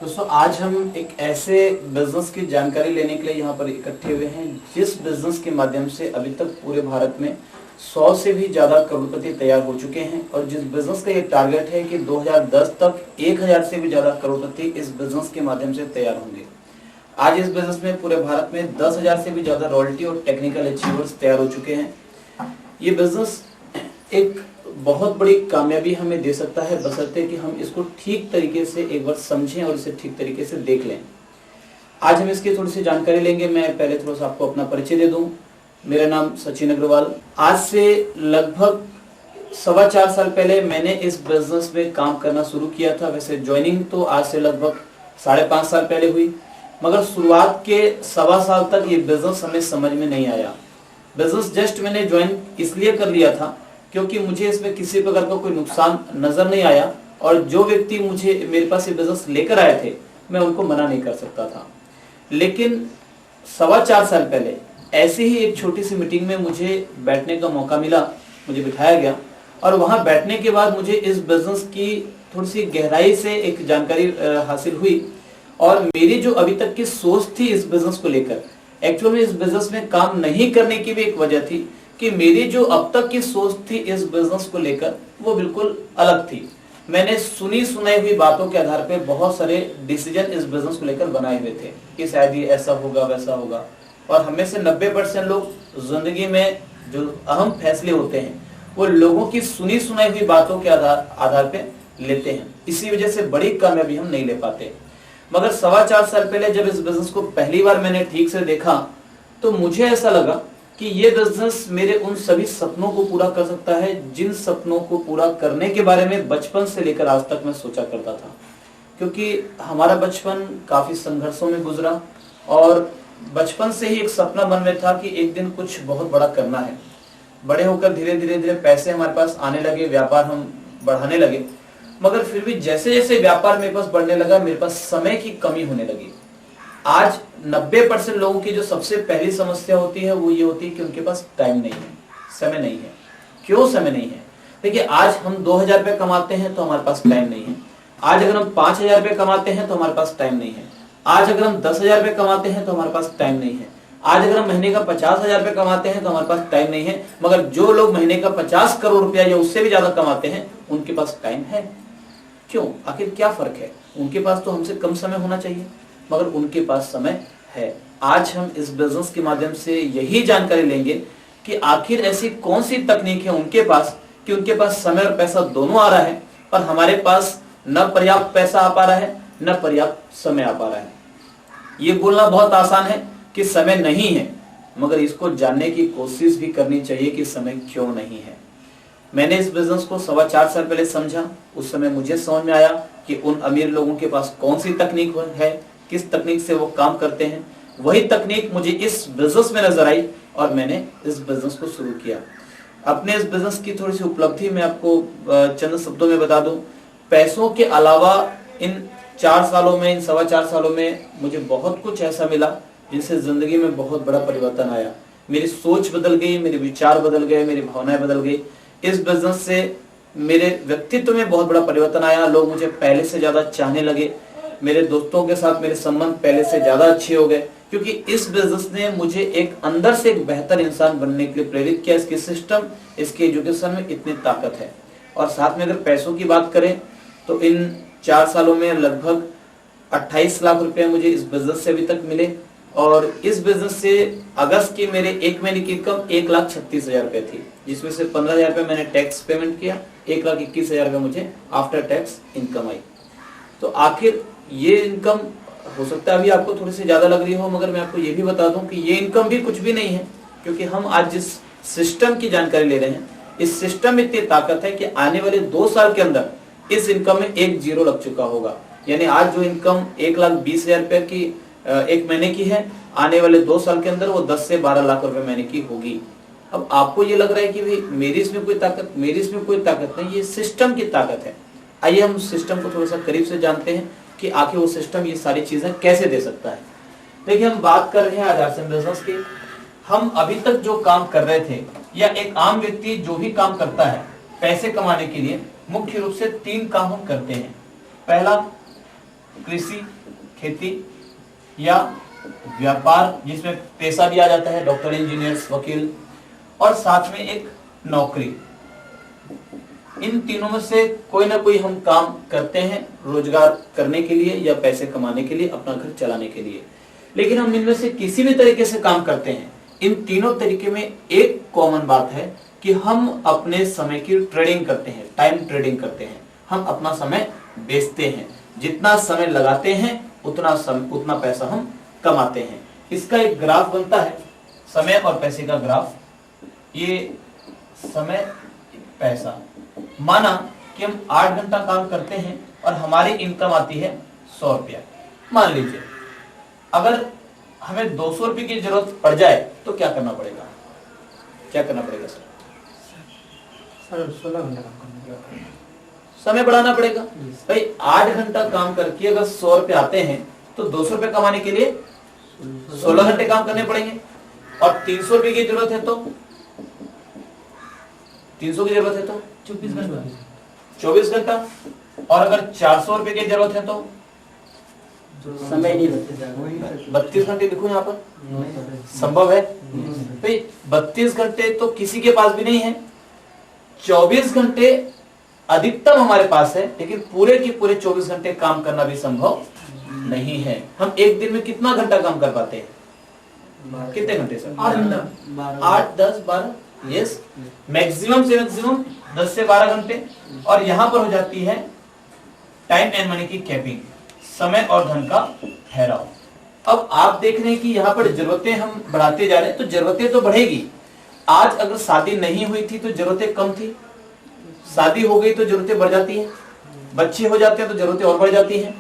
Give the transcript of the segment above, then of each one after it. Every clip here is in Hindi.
दोस्तों आज हम एक ऐसे बिजनेस की जानकारी लेने के लिए यहाँ पर इकट्ठे हुए हैं जिस बिजनेस के माध्यम से अभी तक पूरे भारत में 100 से भी ज्यादा करोड़पति तैयार हो चुके हैं और जिस बिजनेस का ये टारगेट है कि 2010 तक 1000 से भी ज्यादा करोड़पति इस बिजनेस के माध्यम से तैयार होंगे। आज इस बिजनेस में पूरे भारत में 10,000 से भी ज्यादा रॉयल्टी और टेक्निकल अचीवर्स तैयार हो चुके हैं। ये बिजनेस एक बहुत बड़ी कामयाबी हमें दे सकता है बशर्ते कि हम इसको ठीक तरीके से एक बार समझें और इसे ठीक तरीके से देख लें। आज हम इसकी थोड़ी सी जानकारी लेंगे। मैं पहले थोड़ा सा आपको अपना परिचय दे दूं। मेरा नाम सचिन अग्रवाल। आज से लगभग 4.25 साल पहले मैंने इस बिजनेस में काम करना शुरू किया था। वैसे ज्वाइनिंग तो आज से लगभग 5.5 साल पहले हुई, मगर शुरुआत के 1.25 साल तक ये बिजनेस हमें समझ में नहीं आया। बिजनेस जस्ट मैंने ज्वाइन इसलिए कर लिया था क्योंकि मुझे इसमें किसी प्रकार का कोई नुकसान नजर नहीं आया और जो व्यक्ति मुझे मेरे पास ये बिजनेस लेकर आए थे मैं उनको मना नहीं कर सकता था। लेकिन 4.25 साल पहले ऐसे ही एक छोटी सी मीटिंग में मुझे बैठने का मौका मिला, मुझे बिठाया गया और वहां बैठने के बाद मुझे इस बिजनेस की थोड़ी सी गहराई से एक जानकारी हासिल हुई और मेरी जो अभी तक की सोच थी इस बिजनेस को लेकर, एक्चुअली इस बिजनेस में काम नहीं करने की भी एक वजह थी कि मेरी जो अब तक की सोच थी इस बिजनेस को लेकर वो बिल्कुल अलग थी। मैंने सुनी सुनाई हुई बातों के आधार पे बहुत सारे डिसीजन इस बिजनेस को लेकर बनाए हुए थे कि शायद ये ऐसा होगा वैसा होगा, और हमें से 90% लोग जिंदगी में जो अहम फैसले होते हैं वो लोगों की सुनी सुनाई हुई बातों के आधार पे लेते हैं। इसी वजह से बड़ी कामयाबी हम नहीं ले पाते। मगर 4.25 साल पहले जब इस बिजनेस को पहली बार मैंने ठीक से देखा तो मुझे ऐसा लगा कि ये बिजनेस मेरे उन सभी सपनों को पूरा कर सकता है जिन सपनों को पूरा करने के बारे में बचपन से लेकर आज तक मैं सोचा करता था। क्योंकि हमारा बचपन काफी संघर्षों में गुजरा और बचपन से ही एक सपना मन में था कि एक दिन कुछ बहुत बड़ा करना है। बड़े होकर धीरे धीरे पैसे हमारे पास आने लगे, व्यापार हम बढ़ाने लगे, मगर फिर भी जैसे जैसे व्यापार मेरे पास बढ़ने लगा मेरे पास समय की कमी होने लगी। आज 90% लोगों की जो सबसे पहली समस्या होती है वो ये होती है कि उनके पास टाइम नहीं है, समय नहीं है। क्यों समय नहीं है? देखिए, आज हम 2,000 रुपए कमाते हैं तो हमारे पास टाइम नहीं है। आज अगर हम 5,000 रुपए कमाते हैं तो हमारे पास टाइम नहीं है। आज अगर हम 10,000 रुपए कमाते हैं तो हमारे पास टाइम नहीं है। आज अगर हम महीने का 50,000 रुपए कमाते हैं तो हमारे पास टाइम नहीं है। मगर जो लोग महीने का 50 करोड़ रुपया या उससे भी ज्यादा कमाते हैं उनके पास टाइम है। क्यों? आखिर क्या फर्क है? उनके पास तो हमसे कम समय होना चाहिए मगर उनके पास समय है। आज हम इस बिजनेस के माध्यम से यही जानकारी लेंगे कि आखिर ऐसी कौन सी तकनीक है उनके पास कि उनके पास समय और पैसा दोनों आ रहा है और हमारे पास न पर्याप्त पैसा आ पा रहा है न पर्याप्त समय आ पा रहा है। ये बोलना बहुत आसान है कि समय नहीं है, मगर इसको जानने की कोशिश भी करनी चाहिए कि समय क्यों नहीं है। मैंने इस बिजनेस को 4.25 साल पहले समझा। उस समय मुझे समझ में आया कि उन अमीर लोगों के पास कौन सी तकनीक है, किस तकनीक से वो काम करते हैं। वही तकनीक मुझे इस बिजनेस में नजर आई और मैंने इस बिजनेस को शुरू किया। अपने इस बिजनेस की थोड़ी सी उपलब्धि मैं आपको चंद शब्दों में बता दूं। पैसों के अलावा इन 4 सालों में, इन 4.25 सालों में मुझे बहुत कुछ ऐसा मिला जिनसे जिंदगी में बहुत बड़ा परिवर्तन आया। मेरी सोच बदल गई, मेरे विचार बदल गए, मेरी भावनाएं बदल गई। इस बिजनेस से मेरे व्यक्तित्व में बहुत बड़ा परिवर्तन आया। लोग मुझे पहले से ज्यादा चाहने लगे। मेरे दोस्तों के साथ मेरे संबंध पहले से ज्यादा अच्छे हो गए क्योंकि इस बिजनेस ने मुझे एक अंदर से एक बेहतर इंसान बनने के लिए प्रेरित किया। इसकी सिस्टम, इसके एजुकेशन में इतनी ताकत है। और साथ में अगर पैसों की बात करें तो इन 4 सालों में लगभग 28 लाख रुपए मुझे इस बिजनेस से अभी तक मिले और इस बिजनेस से अगस्त की मेरे 1 महीने की इनकम 1,36,000 रुपए थी, जिसमें से 15,000 रुपए मैंने टैक्स पेमेंट किया। 1,21,000 रुपए मुझे आफ्टर टैक्स इनकम आई। तो आखिर ये इनकम हो सकता है अभी आपको थोड़ी सी ज्यादा लग रही हो, मगर मैं आपको ये भी बता दूं कि ये इनकम भी कुछ भी नहीं है, क्योंकि हम आज जिस सिस्टम की जानकारी ले रहे हैं इस सिस्टम में इतनी ताकत है कि आने वाले 2 साल के अंदर इस इनकम में 1 जीरो लग चुका होगा। यानी आज जो इनकम 1,20,000 रुपए की 1 महीने की है, आने वाले 2 साल के अंदर वो 10 से 12 लाख रुपए महीने की होगी। अब आपको ये लग रहा है कि भाई मेरी इसमें कोई ताकत, मेरी इसमें कोई ताकत नहीं, ये सिस्टम की ताकत है। आइए हम सिस्टम को थोड़ा सा करीब से जानते हैं कि आखिर वो सिस्टम ये सारी चीजें कैसे दे सकता है। देखिए, हम बात कर रहे हैं आज आरसीएम बिजनेस की। हम अभी तक जो काम कर रहे थे या एक आम व्यक्ति जो भी काम करता है पैसे कमाने के लिए, मुख्य रूप से 3 काम हम करते हैं। पहला, कृषि, खेती या व्यापार जिसमें पेशा भी आ जाता है, डॉक्टर, इंजीनियर्स, वकील, और साथ में एक नौकरी। इन तीनों में से कोई ना कोई हम काम करते हैं रोजगार करने के लिए या पैसे कमाने के लिए, अपना घर चलाने के लिए। लेकिन हम इनमें से किसी भी तरीके से काम करते हैं, इन तीनों तरीके में एक कॉमन बात है कि हम अपने समय की ट्रेडिंग करते हैं, टाइम ट्रेडिंग करते हैं। हम अपना समय बेचते हैं, जितना समय लगाते हैं उतना पैसा हम कमाते हैं। इसका एक ग्राफ बनता है, समय और पैसे का ग्राफ। ये समय पैसा, माना कि हम 8 घंटा काम करते हैं और हमारी इनकम आती है 100 रुपया। मान लीजिए अगर हमें 200 रुपये की जरूरत पड़ जाए तो क्या करना पड़ेगा? क्या करना पड़ेगा सर? 16 घंटा काम करना पड़ेगा, समय बढ़ाना पड़ेगा। भाई 8 घंटा काम करके अगर 100 रुपये आते हैं तो 200 रुपये कमाने के लिए 16 घंटे काम करने पड़ेंगे। और 300 रुपये की जरूरत है तो 300 की जरूरत है तो 24 घंटा। और अगर 400 रुपये की जरूरत है तो समय नहीं बचेगा। 32 घंटे लिखो यहाँ पर, संभव है? भाई 32 घंटे तो किसी के पास भी नहीं है। 24 घंटे अधिकतम हमारे पास है, लेकिन पूरे के पूरे 24 घंटे काम करना भी संभव नहीं है। हम एक दिन में कितना घंटा काम कर पाते हैं? कितने घंटे सर? 8 घंटा, 8, 10, 12, यस, मैक्सिमम से मैक्सिमम 10 से 12 घंटे। और यहां पर हो जाती है टाइम एंड मनी की कैपिंग, समय और धन का ठहराव। अब आप देख रहे हैं कि यहाँ पर जरूरतें हम बढ़ाते जा रहे हैं, तो जरूरतें तो बढ़ेगी। आज अगर शादी नहीं हुई थी तो जरूरतें कम थी, शादी हो गई तो जरूरतें बढ़ जाती हैं, बच्चे हो जाते हैं तो जरूरतें और बढ़ जाती हैं,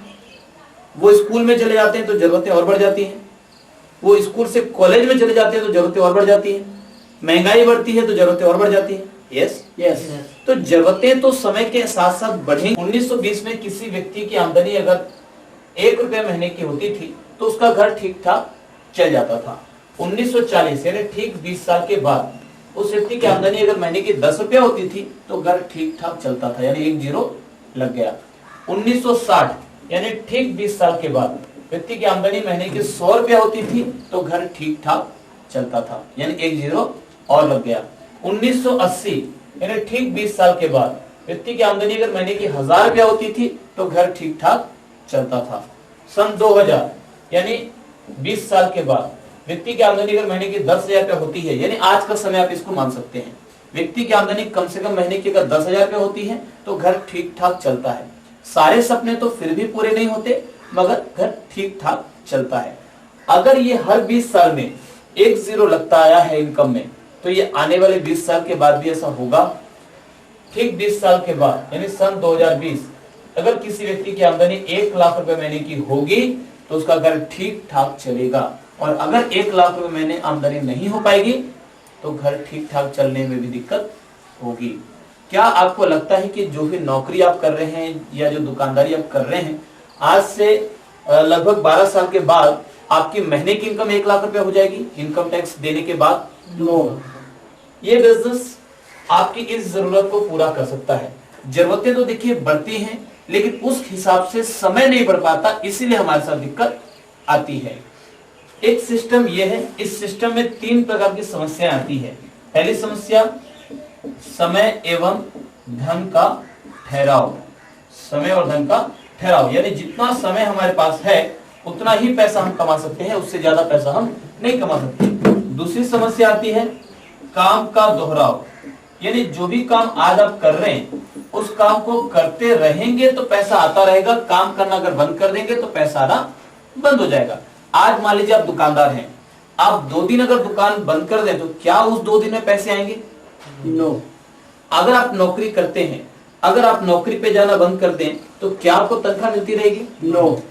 वो स्कूल में चले जाते हैं तो जरूरतें और बढ़ जाती हैं, वो स्कूल से कॉलेज में चले जाते हैं तो जरूरतें और बढ़ जाती हैं, महंगाई बढ़ती है तो जरूरतें और बढ़ जाती हैं। Yes yes. तो जरूरतें तो समय के साथ साथ बढ़ेंगी। 1920 में किसी व्यक्ति की आमदनी अगर 1 रुपये महीने की होती थी तो उसका घर ठीक ठाक चल जाता था। 1940 यानी ठीक 20 साल के बाद उस व्यक्ति की आमदनी अगर महीने की 10 रुपया होती थी तो घर ठीक ठाक चलता था, यानी 1 जीरो लग गया। 1960 यानी ठीक 20 साल के बाद व्यक्ति की आमदनी महीने की 100 रुपया होती थी तो घर ठीक ठाक चलता था, यानी 1 जीरो और लग गया। 1980 यानी ठीक 20 साल के बाद व्यक्ति की आमदनी अगर महीने की 1000 रुपया होती थी तो घर ठीक ठाक चलता था। सन 2000 यानी 20 साल के बाद व्यक्ति की आमदनी अगर महीने की 10,000 रुपया होती है, यानी आज का समय आप इसको मान सकते हैं, व्यक्ति की आमदनी कम से कम महीने की अगर 10,000 रुपया होती है तो घर ठीक ठाक चलता है। सारे सपने तो फिर भी पूरे नहीं होते, मगर घर ठीक ठाक चलता है। अगर ये हर 20 साल में 1 जीरो लगता आया है इनकम में, तो ये आने वाले 20 साल के बाद भी ऐसा होगा। ठीक 20 साल के बाद यानी सन 2020 अगर किसी व्यक्ति की आमदनी 1 लाख रुपए महीने की होगी तो उसका घर ठीक ठाक चलेगा। और अगर 1 लाख रुपए महीने आमदनी नहीं हो पाएगी तो घर ठीक ठाक चलने में भी दिक्कत होगी। क्या आपको लगता है कि जो भी नौकरी आप कर रहे हैं या जो दुकानदारी आप कर रहे हैं, आज से लगभग 12 साल के बाद आपकी महीने की इनकम 1 लाख रुपए हो जाएगी इनकम टैक्स देने के बाद? नो। ये बिजनेस आपकी इस जरूरत को पूरा कर सकता है। जरूरतें तो देखिए बढ़ती हैं, लेकिन उस हिसाब से समय नहीं बढ़ पाता, इसीलिए हमारे साथ दिक्कत आती है। एक सिस्टम ये है, इस सिस्टम में 3 प्रकार की समस्याएं आती है। पहली समस्या समय एवं धन का ठहराव, समय और धन का ठहराव, यानी जितना समय हमारे पास है उतना ही पैसा हम कमा सकते हैं, उससे ज्यादा पैसा हम नहीं कमा सकते। दूसरी समस्या आती है काम का दोहराव, यानी जो भी काम आज आप कर रहे हैं उस काम को करते रहेंगे तो पैसा आता रहेगा, काम करना अगर बंद कर देंगे तो पैसा आना बंद हो जाएगा। आज मान लीजिए आप दुकानदार हैं, आप 2 दिन अगर दुकान बंद कर दें तो क्या उस 2 दिन में पैसे आएंगे? नो। अगर आप नौकरी करते हैं, अगर आप नौकरी पे जाना बंद कर दें तो क्या आपको तनख्वाह मिलती रहेगी? नो।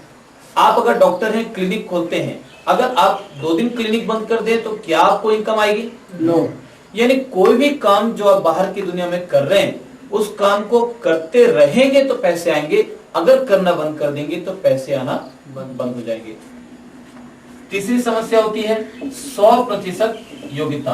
आप अगर डॉक्टर हैं, क्लिनिक खोलते हैं, अगर आप 2 दिन क्लिनिक बंद कर दें तो क्या आपको इनकम आएगी? नो। यानी कोई भी काम जो आप बाहर की दुनिया में कर रहे हैं उस काम को करते रहेंगे तो पैसे आएंगे, अगर करना बंद कर देंगे तो पैसे आना बंद हो जाएंगे। तीसरी समस्या होती है 100% योग्यता,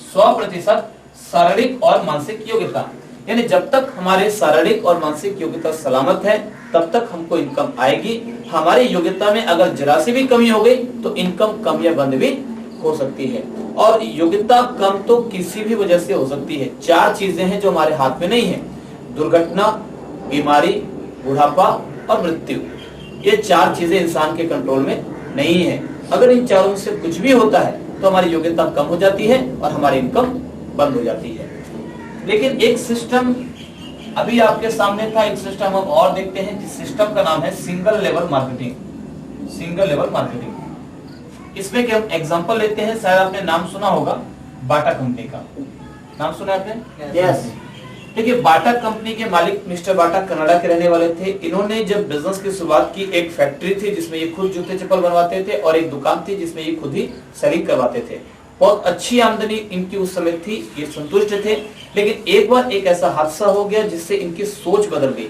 100% शारीरिक और मानसिक योग्यता, यानी जब तक हमारे शारीरिक और मानसिक योग्यता सलामत है तब तक हमको इनकम आएगी। हमारी योग्यता में अगर जरा सी भी कमी हो गई तो इनकम कम या बंद भी हो सकती है। और योग्यता कम तो किसी भी वजह से हो सकती है। 4 चीजें हैं जो हमारे हाथ में नहीं है: दुर्घटना, बीमारी, बुढ़ापा और मृत्यु। ये 4 चीजें इंसान के कंट्रोल में नहीं है। अगर इन चारों में से कुछ भी होता है तो हमारी योग्यता कम हो जाती है और हमारी इनकम बंद हो जाती है। लेकिन एक सिस्टम अभी आपके सामने था, एक सिस्टम हम और देखते हैं जिस सिस्टम का नाम है single level marketing. Single level marketing, इसमें कि हम एग्जांपल लेते हैं, शायद आपने नाम सुना होगा बाटा कंपनी का। नाम सुना आपने? यस। देखिए, बाटा कंपनी के मालिक मिस्टर बाटा कनाडा के रहने वाले थे। इन्होंने जब बिजनेस की शुरुआत की, एक फैक्ट्री थी जिसमें ये खुद जूते चप्पल बनवाते थे और एक दुकान थी जिसमें ये खुद ही सेलिंग करवाते थे। बहुत अच्छी आमदनी इनकी उस समय थी, ये संतुष्ट थे। लेकिन एक बार एक ऐसा हादसा हो गया जिससे इनकी सोच बदल गई।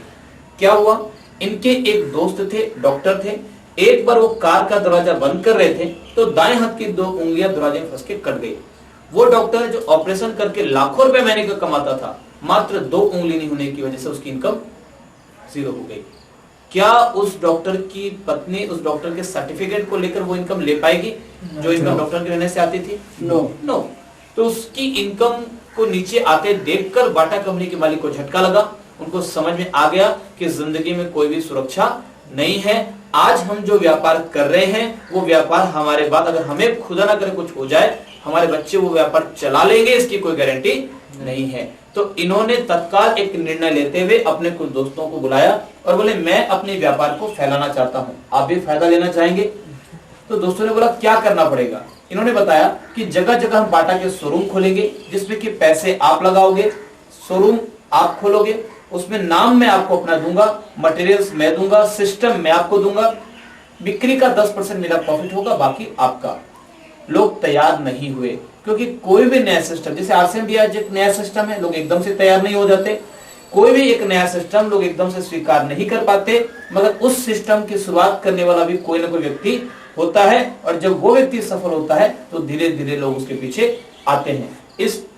क्या हुआ? इनके एक दोस्त थे, डॉक्टर थे। एक बार वो कार का दरवाजा बंद कर रहे थे तो दाएं हाथ की 2 उंगलियां दरवाजे में फंस के कट गई। वो डॉक्टर जो ऑपरेशन करके लाखों रुपए महीने का कमाता था, मात्र 2 उंगली नहीं होने की वजह से उसकी इनकम 0 हो गई। क्या उस डॉक्टर की पत्नी उस डॉक्टर के सर्टिफिकेट को लेकर वो इनकम ले पाएगी जो इनकम डॉक्टर के रहने से आती थी? नो। तो उसकी इनकम को नीचे आते देखकर बाटा कंपनी के मालिक को झटका लगा। उनको समझ में आ गया कि जिंदगी में कोई भी सुरक्षा नहीं है। आज हम जो व्यापार कर रहे हैं वो व्यापार हमारे बाद अगर हमें खुदा ना करे कुछ हो जाए, हमारे बच्चे वो व्यापार चला लेंगे, इसकी कोई गारंटी नहीं है। तो इन्होंने तत्काल एक निर्णय लेते हुए अपने कुछ दोस्तों को बुलाया और बोले, मैं अपने व्यापार को फैलाना चाहता हूं, आप भी फायदा लेना चाहेंगे? तो दोस्तों ने बोला, क्या करना पड़ेगा? इन्होंने बताया कि जगह जगह हम बाटा के शोरूम खोलेंगे जिसमें कि पैसे आप लगाओगे, शोरूम आप खोलोगे, उसमें नाम मैं आपको अपना दूंगा, मटेरियल्स मैं दूंगा, सिस्टम मैं आपको दूंगा, बिक्री का 10% मेरा प्रॉफिट होगा, बाकी आपका। लोग तैयार नहीं हुए क्योंकि कोई भी नया सिस्टम, जैसे आरसीएम भी आज एक नया सिस्टम है, लोग एकदम से तैयार नहीं हो जाते। कोई भी एक नया सिस्टम लोग एकदम से स्वीकार नहीं कर पाते, मगर उस सिस्टम की शुरुआत करने वाला भी कोई ना कोई व्यक्ति होता है और जब वो व्यक्ति सफल होता है तो धीरे धीरे लोग उसके पीछे आते हैं।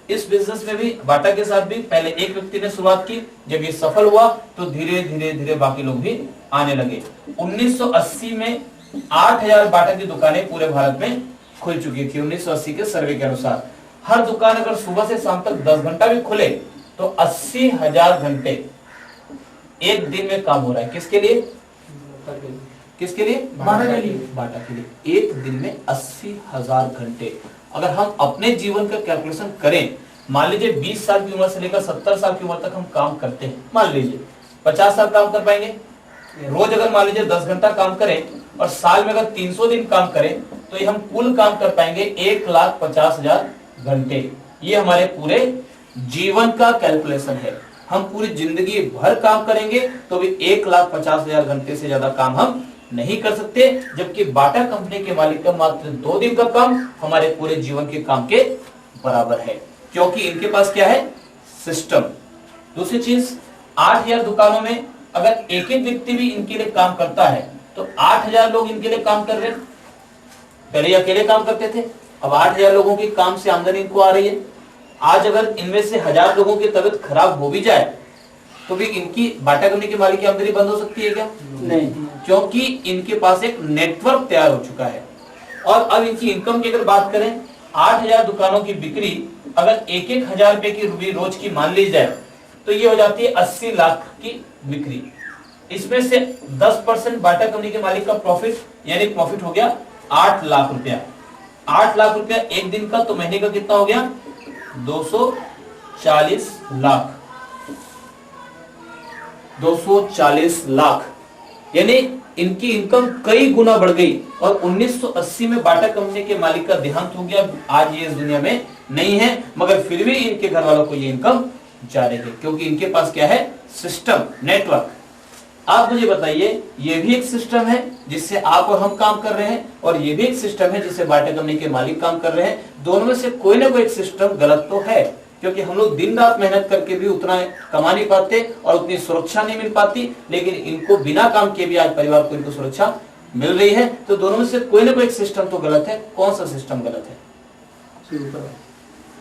इस बिजनेस में भी बाटा के साथ भी पहले एक व्यक्ति ने शुरुआत की, जब ये सफल हुआ तो धीरे धीरे धीरे बाकी लोग भी आने लगे। 1980 में 8000 बाटा की दुकानें पूरे भारत में खुल चुकी थी। 1980 के सर्वे के अनुसार हर दुकान अगर सुबह से शाम तक 10 घंटा भी खुले तो 80,000 घंटे एक दिन में काम हो रहा है। किसके लिए? किसके लिए? बाटा के लिए। बाटा के लिए एक दिन में 80,000 घंटे। अगर हम अपने जीवन का कैलकुलेशन करें, मान लीजिए 20 साल की उम्र से लेकर 70 साल की उम्र तक हम काम करते हैं, मान लीजिए 50 साल काम कर पाएंगे? रोज अगर मान लीजिए 10 घंटा काम करें और साल में अगर 300 दिन काम करें तो ये हम कुल काम कर पाएंगे 1,50,000 घंटे। ये हमारे पूरे जीवन का कैलकुलेशन है। हम पूरी जिंदगी भर काम करेंगे तो भी 1,50,000 घंटे से ज्यादा काम हम नहीं कर सकते, जबकि बाटा कंपनी के मालिक का मात्र 2 दिन का काम हमारे पूरे जीवन के काम के बराबर है, क्योंकि इनके पास क्या है? सिस्टम। दूसरी चीज, 8,000 दुकानों में अगर एक एक व्यक्ति भी इनके लिए काम करता है तो 8,000 लोग इनके लिए काम कर रहे हैं। पहले अकेले काम करते थे, अब 8,000 लोगों की काम से आमदनी इनको आ रही है। आज अगर इनमें से 1000 लोगों की तबीयत खराब हो भी जाए तो भी इनकी बाटा कंपनी के मालिक की आमदनी बंद हो सकती है क्या? नहीं, क्योंकि इनके पास एक नेटवर्क तैयार हो चुका है। और अब इनकी इनकम की अगर बात करें, 8,000 दुकानों की बिक्री अगर 1,000 रुपए की रोज की मान ली जाए तो ये हो जाती है 80 लाख की बिक्री। इसमें से 10% बाटा कंपनी के मालिक का प्रॉफिट, यानी प्रॉफिट हो गया 8 लाख रुपया। 8 लाख रुपया एक दिन का, तो महीने का कितना हो गया? 240 लाख। 240 लाख, यानी इनकी इनकम कई गुना बढ़ गई। और 1980 में बाटा कंपनी के मालिक का देहांत हो गया, आज ये इस दुनिया में नहीं है, मगर फिर भी इनके घर वालों को ये इनकम जारी है, क्योंकि इनके पास क्या है? System, network. आप मुझे बताइए, ये भी एक सिस्टम है जिससे आप और हम काम कर रहे हैं, और ये भी एक सिस्टम है जिससे बाटा कंपनी के मालिक काम कर रहे हैं। दोनों में से कोई ना कोई एक सिस्टम गलत तो है, क्योंकि हम लोग दिन रात मेहनत करके भी उतना कमा नहीं पाते और उतनी सुरक्षा नहीं मिल पाती, लेकिन इनको बिना काम किए भी आज परिवार को इनको सुरक्षा मिल रही है। तो दोनों में से कोई ना कोई एक सिस्टम तो गलत है। कौन सा सिस्टम गलत है?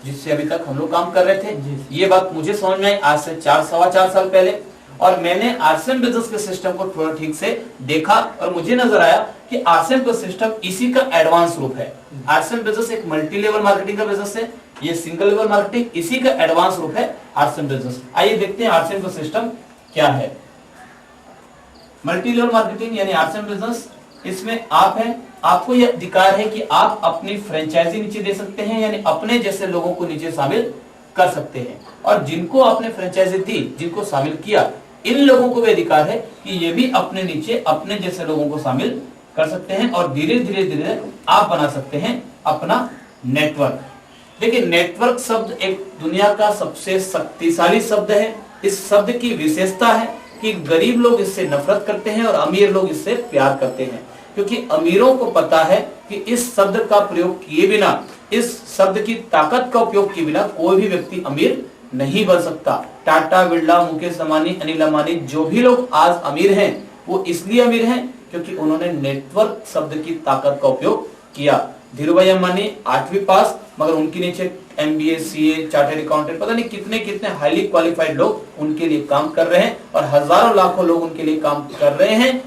जिससे अभी तक हम लोग काम कर रहे थे। जी। ये बात मुझे समझ में आई आज से 4-4.25 साल पहले, और मैंने आरसीएम बिजनेस के सिस्टम को थोड़ा ठीक से देखा और मुझे नजर आया कि आरसीएम का सिस्टम इसी का एडवांस रूप है। आरसीएम बिजनेस एक मल्टी लेवल मार्केटिंग का बिजनेस है, ये सिंगल लेवल मार्केटिंग इसी का एडवांस रूप है आरसीएम बिजनेस। आइए देखते हैं आरसीएम का सिस्टम क्या है। मल्टी लेवल मार्केटिंग यानी आरसीएम बिजनेस, इसमें आप हैं, आपको यह अधिकार है कि आप अपनी फ्रेंचाइजी नीचे दे सकते हैं, यानी अपने जैसे लोगों को नीचे शामिल कर सकते हैं, और जिनको आपने फ्रेंचाइजी दी, जिनको शामिल किया, इन लोगों को भी अधिकार है कि ये भी अपने नीचे अपने जैसे लोगों को शामिल कर सकते हैं, और धीरे धीरे धीरे आप बना सकते हैं अपना नेटवर्क। देखिए, नेटवर्क शब्द एक दुनिया का सबसे शक्तिशाली शब्द है। इस शब्द की विशेषता है कि गरीब लोग इससे नफरत करते हैं और अमीर लोग इससे प्यार करते हैं, क्योंकि अमीरों को पता है कि इस शब्द का प्रयोग किए बिना, इस शब्द की ताकत का उपयोग किए बिना कोई भी व्यक्ति अमीर नहीं बन सकता। टाटा, बिरला, मुकेश अंबानी, अनिल अंबानी, जो भी लोग आज अमीर हैं, वो इसलिए अमीर हैं क्योंकि उन्होंने नेटवर्क शब्द की ताकत का उपयोग किया। धीरूभाई अंबानी 8वीं पास, मगर उनके नीचे MBA, CA, चार्टर्ड अकाउंटेंट, पता नहीं कितने कितने हाईली क्वालिफाइड लोग उनके लिए काम कर रहे हैं, और हजारों लाखों लोग उनके लिए काम कर रहे हैं।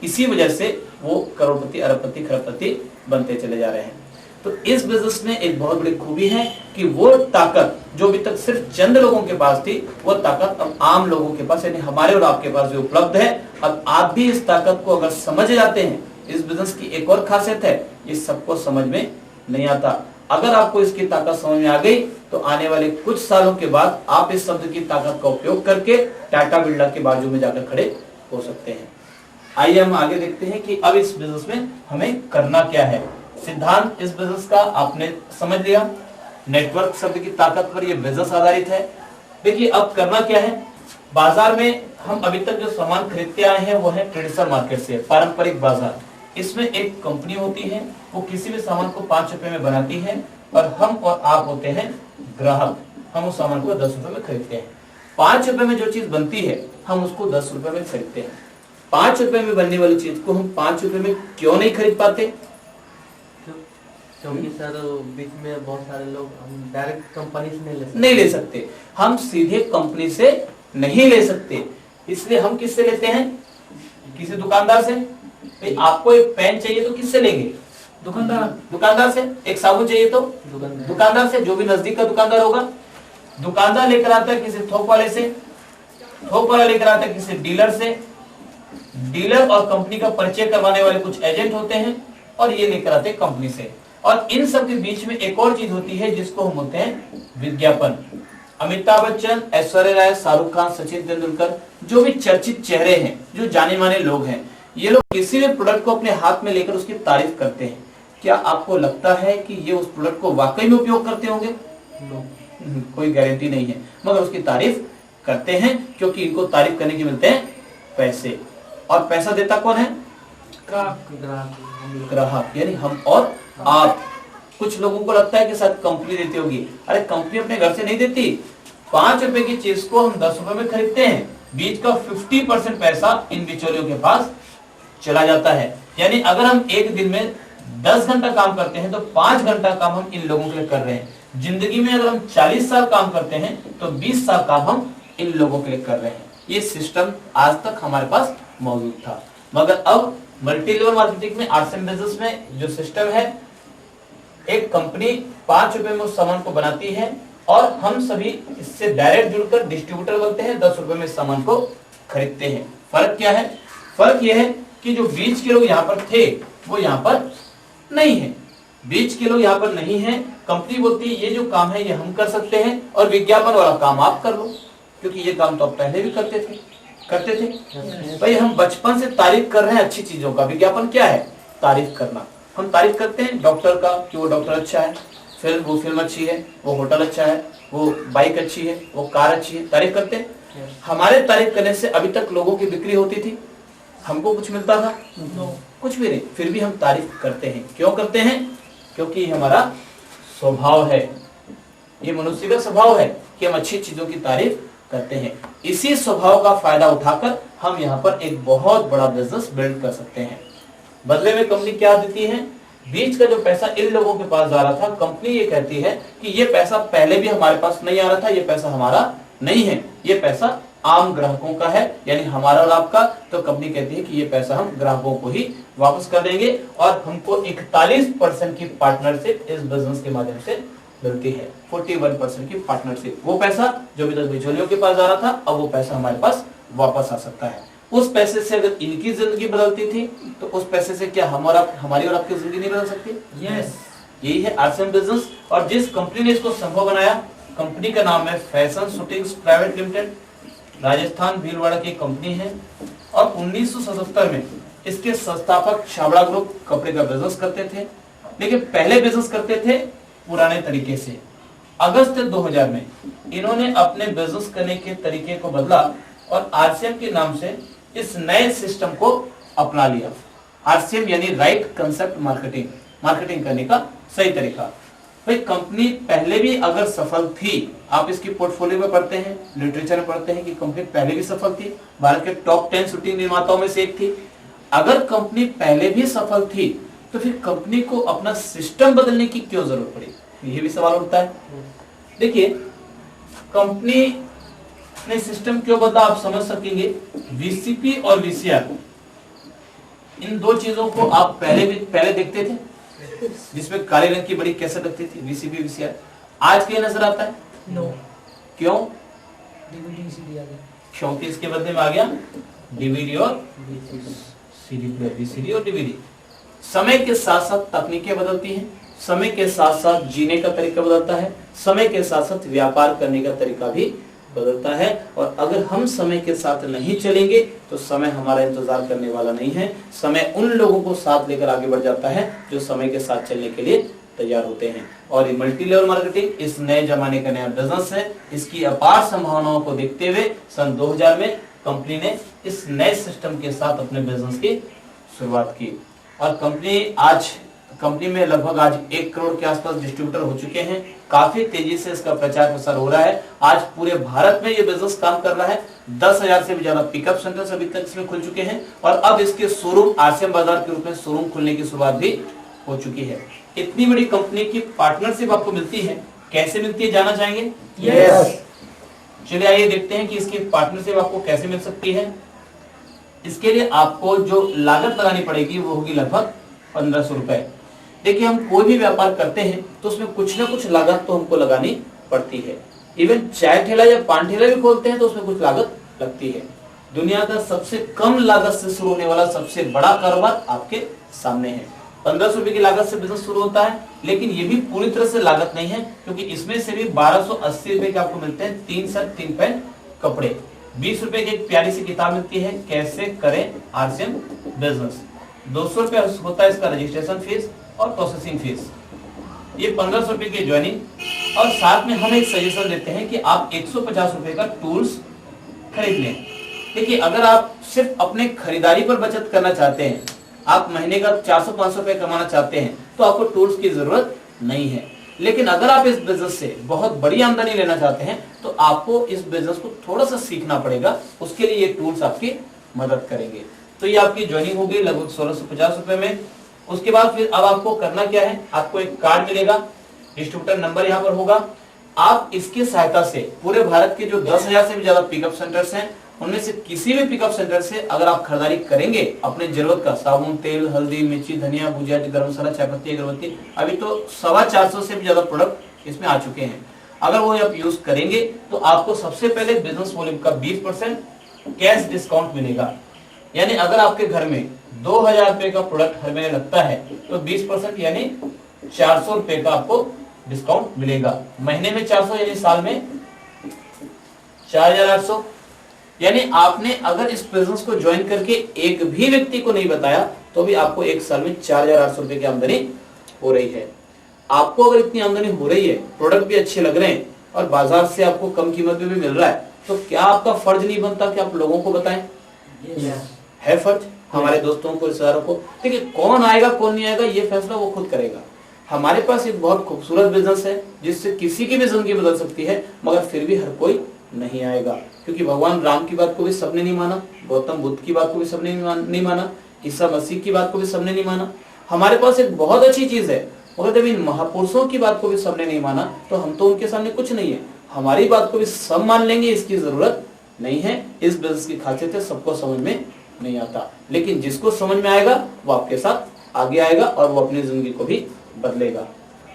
इसी वजह से वो करोड़पति, अरबपति, खरबपति बनते चले जा रहे हैं। तो इस बिजनेस में एक बहुत बड़ी खूबी है कि वो ताकत जो अभी तक सिर्फ चंद लोगों के पास थी, वो ताकत अब आम लोगों के पास, यानी हमारे और आपके पास भी उपलब्ध है। अब आप भी इस ताकत को अगर समझ जाते हैं, इस बिजनेस की एक और खासियत है, ये सबको समझ में नहीं आता। अगर आपको इसकी ताकत समझ में आ गई, तो आने वाले कुछ सालों के बाद आप इस शब्द की ताकत का उपयोग करके टाटा, बिरला के बाजू में जाकर खड़े हो सकते हैं। आइए हम आगे देखते हैं कि अब इस बिजनेस में हमें करना क्या है। सिद्धांत इस बिजनेस का आपने समझ लिया, नेटवर्क शब्द की ताकत पर यह बिजनेस आधारित है। देखिए, अब करना क्या है। बाजार में हम अभी तक जो सामान खरीदते आए हैं वो है ट्रेडिशनल मार्केट से, पारंपरिक बाजार। इसमें एक कंपनी होती है, वो किसी भी सामान को 5 रुपए में बनाती है, और हम और आप होते हैं ग्राहक। हम उस सामान को 10 रुपए में खरीदते हैं। 5 रुपए में जो चीज बनती है, हम उसको 10 रुपए में खरीदते हैं। 5 रुपए में बनने वाली चीज को हम 5 रुपए में क्यों नहीं खरीद पाते? क्योंकि सर बीच में बहुत सारे लोग हम डायरेक्ट कंपनी से नहीं ले सकते। हम सीधे कंपनी से नहीं ले सकते, इसलिए हम किससे लेते हैं? किसी दुकानदार से। भाई, आपको एक पेन चाहिए तो किससे लेंगे? दुकानदार से। एक साबुन चाहिए तो दुकानदार से, जो भी नजदीक का दुकानदार होगा। दुकानदार लेकर आता है किसी थोक वाले से, थोक वाला लेकर आता है किसी डीलर से, डीलर और कंपनी का परिचय करवाने वाले कुछ एजेंट होते हैं, और ये लेकर आते हैं कंपनी से। और इन सब के बीच में एक और चीज होती है जिसको हम होते हैं विज्ञापन। अमिताभ बच्चन, ऐश्वर्या राय, शाहरुख खान, सचिन तेंदुलकर, जो भी चर्चित चेहरे हैं, जो जाने माने लोग हैं, ये लोग किसी भी प्रोडक्ट को अपने हाथ में लेकर उसकी तारीफ करते हैं। क्या आपको लगता है कि ये उस प्रोडक्ट को वाकई में उपयोग करते होंगे? कोई गारंटी नहीं है, मगर उसकी तारीफ करते हैं, क्योंकि इनको तारीफ करने के मिलते हैं पैसे। और पैसा देता कौन है? ग्राहक, यानी हम और आप। कुछ लोगों को लगता है कि शायद कंपनी देती होगी। अरे, कंपनी अपने घर से नहीं देती। 5 रुपए की चीज को हम 10 रुपए में खरीदते हैं। बीच का 50% पैसा इन बिचौलियों के पास चला जाता है। यानी अगर हम एक दिन में 10 घंटा काम करते हैं, तो 5 घंटा काम हम इन लोगों के लिए कर रहे हैं। जिंदगी में अगर हम 40 साल काम करते हैं, तो 20 साल काम हम इन लोगों के लिए कर रहे हैं। ये सिस्टम आज तक हमारे पास मौजूद था, मगर अब मल्टी लेवल मार्केटिंग में, आरसीएम बिजनेस में जो सिस्टम है, एक कंपनी 5 रुपए में उस सामान को बनाती है, और हम सभी इससे डायरेक्ट जुड़कर डिस्ट्रीब्यूटर बनते हैं, 10 रुपए में सामान को खरीदते हैं। फर्क क्या है? फर्क यह है कि जो बीच के लोग यहाँ पर थे, वो यहाँ पर नहीं है। बीच के लोग यहाँ पर नहीं है। कंपनी बोलती है ये जो काम है ये हम कर सकते हैं, और विज्ञापन वाला काम आप कर लो, क्योंकि ये काम तो आप पहले भी करते थे। भाई, हम बचपन से तारीफ कर रहे हैं अच्छी चीजों का। विज्ञापन क्या है? तारीफ करना। हम तारीफ करते हैं डॉक्टर का कि वो डॉक्टर अच्छा है, फिर वो फिल्म अच्छी है, वो होटल अच्छा है, वो बाइक अच्छी है, वो कार अच्छी है, तारीफ करते हैं। हमारे तारीफ करने से अभी तक लोगों की बिक्री होती थी? हमको कुछ मिलता था? कुछ भी नहीं। फिर भी हम तारीफ करते हैं। क्यों करते हैं? क्योंकि हमारा स्वभाव है, ये मनुष्य का स्वभाव है कि हम अच्छी चीजों की तारीफ करते हैं। इसी स्वभाव का फायदा उठाकर हम यहाँ पर एक बहुत बड़ा बिजनेस बिल्ड कर सकते हैं। बदले में कंपनी क्या देती है? बीच का जो पैसा इन लोगों के पास जा रहा था, कंपनी ये कहती है कि ये पैसा पहले भी हमारे पास नहीं आ रहा था, ये पैसा हमारा नहीं है, ये पैसा आम ग्राहकों का है, यानी हमारा और आपका। तो कंपनी कहती है कि ये पैसा हम ग्राहकों को ही वापस कर देंगे और हमको 41% की पार्टनरशिप इस बिजनेस के माध्यम से मिलती है। 41% की पार्टनरशिप, वो पैसा जो अभी तक बिचौलियों के पास जा रहा था, अब वो पैसा हमारे पास वापस आ सकता है। उस पैसे से अगर इनकी जिंदगी बदलती थी तो उस पैसे से क्या हमारी और आपकी जिंदगी नहीं बदल सकती? यस, यही है आरसीएम बिजनेस। और जिस कंपनी ने इसको संभव बनाया, कंपनी का नाम है fashion shootings private limited, Rajasthan Bhilwara की कंपनी है। और 1977 में इसके संस्थापक छाबड़ा ग्रुप कपड़े का बिजनेस करते थे, लेकिन पहले बिजनेस करते थे पुराने तरीके से। अगस्त 2000 में इन्होंने अपने बिजनेस करने के तरीके को बदला और आरसीएम के नाम से इस नए सिस्टम को अपना लिया। आरसीएम यानी राइट कंसेप्ट मार्केटिंग, मार्केटिंग करने का सही तरीका। भाई कंपनी पहले भी अगर सफल थी, आप इसकी पोर्टफोलियो में पढ़ते हैं, लिटरेचर में पढ़ते हैं कि कंपनी पहले भी सफल थी, भारत के टॉप 10 शूटिंग निर्माताओं में से एक थी। अगर कंपनी पहले भी सफल थी तो फिर कंपनी को अपना सिस्टम बदलने की क्यों जरूरत पड़ी? ये भी सवाल उठता है। देखिए, कंपनी ने सिस्टम क्यों बदला आप समझ सकेंगे। वीसीपी और वीसीआर, इन दो चीजों को आप पहले देखते थे, जिसमें काले रंग की बड़ी कैसेट लगती थी, वीसीपी वीसीआर। आज क्या नजर आता है? नो। क्यों? डीवीडी सीडी आ गया, क्योंकि इसके बदले में आ गया डीवीडी और सीडी प्लेयर, वीसीडी और डीवीडी। समय के साथ साथ तकनीकें बदलती हैं, समय के साथ साथ जीने का तरीका बदलता है, समय के साथ साथ व्यापार करने का तरीका भी बदलता है। और अगर हम समय के साथ नहीं चलेंगे तो समय हमारा इंतजार करने वाला नहीं है। समय उन लोगों को साथ लेकर आगे बढ़ जाता है जो समय के साथ चलने के लिए तैयार होते हैं। और ये मल्टी लेवल मार्केटिंग इस नए जमाने का नया बिजनेस है। इसकी अपार संभावनाओं को देखते हुए सन 2000 में कंपनी ने इस नए सिस्टम के साथ अपने बिजनेस की शुरुआत की। और कंपनी में लगभग आज 1 करोड़ के आसपास डिस्ट्रीब्यूटर हो चुके हैं। काफी तेजी से इसका प्रचार प्रसार हो रहा है। आज पूरे भारत में ये बिजनेस काम कर रहा है। 10,000 से भी ज्यादा पिकअप सेंटर्स अभी तक इसमें खुल चुके हैं और अब इसके शोरूम आरसीएम बाजार के रूप में शोरूम खुलने की शुरुआत भी हो चुकी है। इतनी बड़ी कंपनी की पार्टनरशिप आपको मिलती है, कैसे मिलती है जानना चाहेंगे? यस। चलिए आइए देखते हैं कि इसकी पार्टनरशिप आपको कैसे मिल सकती है। इसके लिए आपको जो लागत लगानी पड़ेगी वो होगी लगभग 1500 रुपए। देखिए, हम कोई भी व्यापार करते हैं तो उसमें कुछ ना कुछ लागत तो हमको लगानी पड़ती है। इवन चाय ठेला या पान ठेला भी खोलते हैं तो उसमें कुछ लागत लगती है। दुनिया का सबसे कम लागत से शुरू होने वाला सबसे बड़ा कारोबार आपके सामने है। 1500 रुपए की लागत से बिजनेस शुरू होता है, लेकिन ये भी पूरी तरह से लागत नहीं है, क्योंकि इसमें से भी 1280 रुपए के आपको मिलते हैं 3 शर्ट 3 पैंट कपड़े। 20 रुपए की एक प्यारी सी किताब मिलती है, कैसे करें आरसीएम बिजनेस। 200 रुपए होता है इसका रजिस्ट्रेशन फीस और प्रोसेसिंग फीस। ये 1500 रुपए की ज्वाइनिंग। और साथ में हम एक सजेशन देते हैं कि आप 150 रुपए का टूल्स खरीद लें। देखिए, अगर आप सिर्फ अपने खरीदारी पर बचत करना चाहते हैं, आप महीने का 400-500 रुपए कमाना चाहते हैं, तो आपको टूल्स की जरूरत नहीं है। लेकिन अगर आप इस बिजनेस से बहुत बड़ी आमदनी लेना चाहते हैं तो आपको इस बिजनेस को थोड़ा सा सीखना पड़ेगा। उसके लिए ये टूल्स आपकी मदद करेंगे। तो ये आपकी ज्वाइनिंग होगी लगभग 1650 रुपए में। उसके बाद फिर अब आपको करना क्या है, आपको एक कार्ड मिलेगा, डिस्ट्रीब्यूटर नंबर यहाँ पर होगा। आप इसकी सहायता से पूरे भारत के जो 10,000 से भी ज्यादा पिकअप सेंटर्स हैं, उनमें से किसी भी पिकअप सेंटर से अगर आप खरीदारी करेंगे अपने जरूरत का साबुन, तेल, हल्दी, मिर्ची, धनिया, भुजिया, गरम मसाला, चायपत्ती, अगरबत्ती, अभी तो 450 से भी ज्यादा प्रोडक्ट इसमें आ चुके हैं। अगर वो आप यूज करेंगे तो आपको सबसे पहले बिजनेस वॉल्यूम का 20% कैश डिस्काउंट मिलेगा। यानी अगर आपके घर में 2000 रुपए का प्रोडक्ट हर महीने लगता है तो 20% यानी 400 रुपए का आपको डिस्काउंट मिलेगा। महीने में 400 यानी साल में 4800। यानी आपने अगर इस बिजनेस को ज्वाइन करके एक भी व्यक्ति को नहीं बताया तो भी आपको एक साल में 4800 रुपए की आमदनी हो रही है। आपको अगर इतनी आमदनी हो रही है, प्रोडक्ट भी अच्छे लग रहे हैं और बाजार से आपको कम कीमत में भी मिल रहा है, तो क्या आपका फर्ज नहीं बनता कि आप लोगों को बताएं? है फर्ज हमारे दोस्तों को, रिश्तेदारों को। देखिए, कौन आएगा कौन नहीं आएगा ये फैसला वो खुद करेगा। हमारे पास एक बहुत खूबसूरत बिजनेस है जिससे किसी की भी जिंदगी बदल सकती है, मगर फिर भी हर कोई नहीं आएगा, क्योंकि भगवान राम की बात को भी सबने नहीं माना, गौतम बुद्ध की बात को भी सबने नहीं माना, ईसा मसीह की बात को भी सबने नहीं माना। हमारे पास एक बहुत अच्छी चीज है, मगर जब इन महापुरुषों की बात को भी सबने नहीं माना तो हम तो उनके सामने कुछ नहीं है। हमारी बात को भी सब मान लेंगे, इसकी जरूरत नहीं है। इस बिजनेस की खासियत है, सबको समझ में नहीं आता, लेकिन जिसको समझ में आएगा वो आपके साथ आगे आएगा और वो अपनी जिंदगी को भी बदलेगा।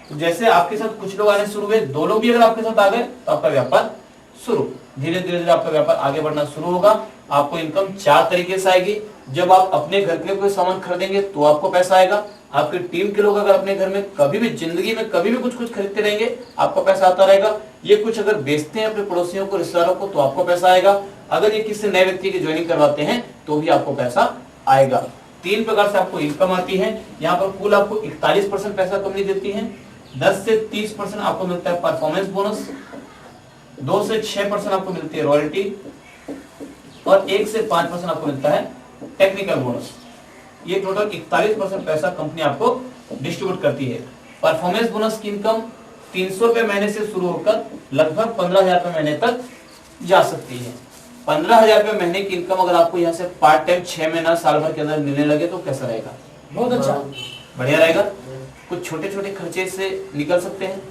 तो जैसे आपके साथ कुछ लोग आने शुरू हुए, 2 लोग भी अगर आपके साथ आ गए तो आपका व्यापार शुरू, धीरे धीरे आपका व्यापार आगे बढ़ना शुरू होगा। आपको इनकम 4 तरीके से आएगी। जब आप अपने घर के कोई सामान खरीदेंगे तो आपको पैसा आएगा। आपकी टीम के लोग अगर अपने घर में कभी भी जिंदगी में कभी भी कुछ खरीदते रहेंगे, आपका पैसा आता रहेगा। ये कुछ अगर बेचते हैं अपने पड़ोसियों को, रिश्तेदारों को, तो आपको पैसा आएगा। अगर ये किसी नए व्यक्ति की ज्वाइनिंग करवाते हैं तो भी आपको पैसा आएगा। 3 प्रकार से आपको इनकम आती है। यहाँ पर कुल आपको 41% पैसा कंपनी देती है। 10 से 30% आपको मिलता है परफॉर्मेंस बोनस, 2 से 6% आपको मिलती है रॉयल्टी और 1 से 5% आपको मिलता है टेक्निकल बोनस। ये टोटल 41% पैसा कंपनी आपको डिस्ट्रीब्यूट करती है। परफॉर्मेंस बोनस की इनकम 300 रुपए महीने से शुरू होकर लगभग 15,000 रुपए महीने तक जा सकती है। 15,000 रुपए महीने की इनकम अगर आपको यहाँ से पार्ट टाइम 6 महीना साल भर के अंदर मिलने लगे तो कैसा रहेगा? बहुत अच्छा, बढ़िया रहेगा। कुछ छोटे छोटे खर्चे से निकल सकते हैं,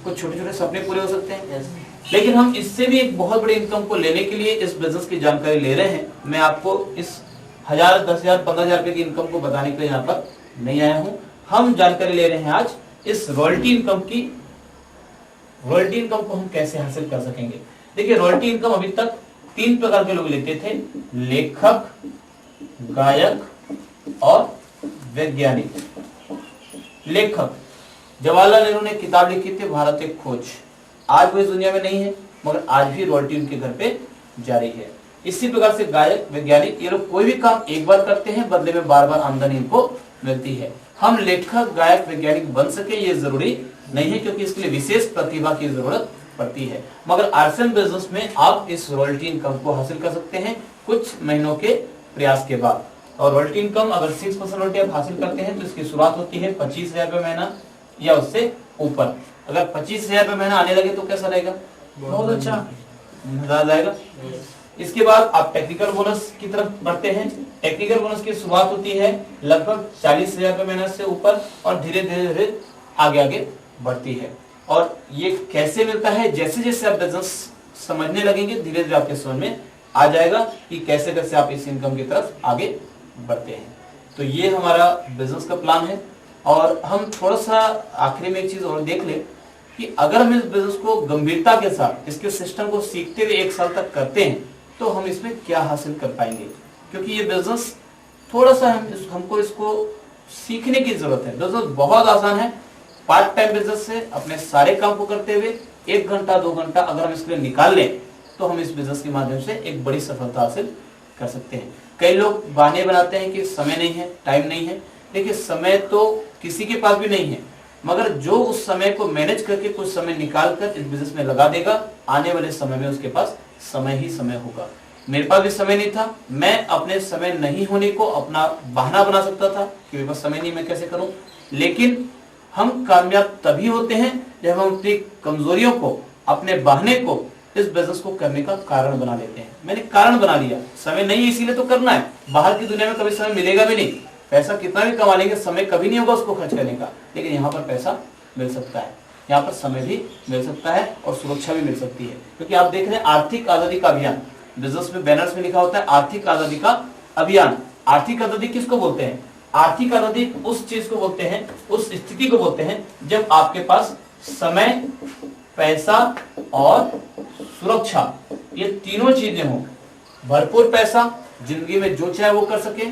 कुछ छोटे छोटे सपने पूरे हो सकते हैं। लेकिन हम इससे भी एक बहुत बड़ी इनकम को लेने के लिए इस बिजनेस की जानकारी ले रहे हैं। मैं आपको इस 1,000, 10,000, 15,000 रुपए की इनकम को बताने के लिए यहाँ पर नहीं आया हूँ। हम जानकारी ले रहे हैं आज इस रॉयल्टी इनकम की। रॉयल्टी इनकम को हम कैसे हासिल कर सकेंगे? देखिए, रॉयल्टी इनकम अभी तक 3 प्रकार के लोग लेते थे, लेखक, गायक और वैज्ञानिक। लेखक, जवाहरलाल नेहरू ने किताब लिखी थी भारत एक खोज। आज वो इस दुनिया में नहीं है, मगर आज भी रॉयल्टी उनके घर पे जारी है। इसी प्रकार से गायक, वैज्ञानिक, ये लोग कोई भी काम एक बार करते हैं, बदले में बार बार आमदनी इनको मिलती है। हम लेखक, गायक, वैज्ञानिक बन सके ये जरूरी नहीं है, क्योंकि इसके लिए विशेष प्रतिभा की जरूरत पड़ती है। मगर आर्सन बिजनेस में आप इस रॉयल्टी इनकम को हासिल कर सकते हैं कुछ महीनों के प्रयास के बाद। और रॉयल्टी इनकम अगर 6% रॉयल्टी आप हासिल करते हैं तो इसकी शुरुआत होती है 25,000 रुपए महीना या उससे ऊपर। अगर 25,000 रुपए महीना आने लगे तो कैसा रहेगा? बहुत अच्छा, मजा आ जाएगा। इसके बाद आप टेक्निकल बोनस की तरफ बढ़ते हैं। टेक्निकल बोनस की शुरुआत होती है लगभग 40,000 रुपए महीना से ऊपर और धीरे धीरे आगे आगे बढ़ती है। और ये कैसे मिलता है? जैसे जैसे आप बिजनेस समझने लगेंगे धीरे धीरे आपके समझ में आ जाएगा कि कैसे कैसे आप इस इनकम की तरफ आगे बढ़ते हैं। तो ये हमारा बिजनेस का प्लान है। और हम थोड़ा सा आखिरी में एक चीज और देख ले कि अगर हम इस बिजनेस को गंभीरता के साथ इसके सिस्टम को सीखते हुए 1 साल तक करते हैं तो हम इसमें क्या हासिल कर पाएंगे। क्योंकि ये बिजनेस थोड़ा सा हमको इसको सीखने की जरूरत है। बिजनेस बहुत आसान है। पार्ट टाइम बिजनेस से अपने सारे काम को करते हुए 1 घंटा 2 घंटा अगर हम इसके लिए निकाल लें तो हम इस बिजनेस के माध्यम से एक बड़ी सफलता हासिल कर सकते हैं। कई लोग बहाने बनाते हैं कि समय नहीं है, टाइम नहीं है। देखिए, समय तो किसी के पास भी नहीं है, मगर जो उस समय को मैनेज करके कुछ समय निकाल कर इस बिजनेस में लगा देगा, आने वाले समय में उसके पास समय ही समय होगा। मेरे पास भी समय नहीं था, मैं अपने समय नहीं होने को अपना बहाना बना सकता था कि मेरे पास समय नहीं, मैं कैसे करूं। लेकिन हम कामयाब तभी होते हैं जब हम अपनी कमजोरियों को, अपने बहाने को इस बिजनेस को करने का कारण बना लेते हैं। मैंने कारण बना लिया, समय नहीं है इसीलिए तो करना है। बाहर की दुनिया में कभी समय मिलेगा भी नहीं, पैसा कितना भी कमा लेंगे समय कभी नहीं होगा उसको खर्च करने का। लेकिन यहाँ पर पैसा मिल सकता है, यहाँ पर समय भी मिल सकता है और सुरक्षा भी मिल सकती है। क्योंकि आप देख रहे हैं आर्थिक आजादी का अभियान, बिजनेस में बैनर्स में लिखा होता है आर्थिक आजादी का अभियान। आर्थिक आजादी किसको बोलते हैं? आर्थिक आजादी उस चीज को बोलते हैं, उस स्थिति को बोलते हैं जब आपके पास समय, पैसा और सुरक्षा, ये तीनों चीजें हों। भरपूर पैसा, जिंदगी में जो चाहे वो कर सके,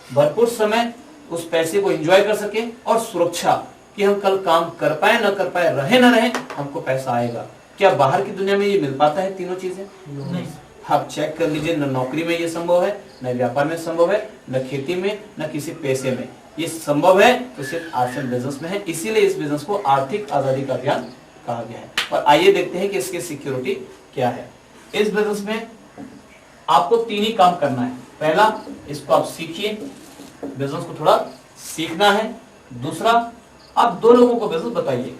भरपूर समय, उस पैसे को एंजॉय कर सके, और सुरक्षा कि हम कल काम कर पाए न कर पाए, रहे न रहे, हमको पैसा आएगा। क्या बाहर की दुनिया में ये मिल पाता है तीनों चीजें? नहीं। आप चेक कर लीजिए, न नौकरी में ये संभव है, न व्यापार में संभव है, न खेती में, न किसी पैसे में। ये संभव है तो सिर्फ आर्सन बिजनेस में है। इसीलिए इस बिजनेस को आर्थिक आजादी का अभियान कहा गया है। और आइए देखते हैं कि इसकी सिक्योरिटी क्या है। इस बिजनेस में आपको 3 ही काम करना है। पहला, इसको आप सीखिए, बिजनेस को थोड़ा सीखना है। दूसरा, आप 2 लोगों को बिजनेस बताइए,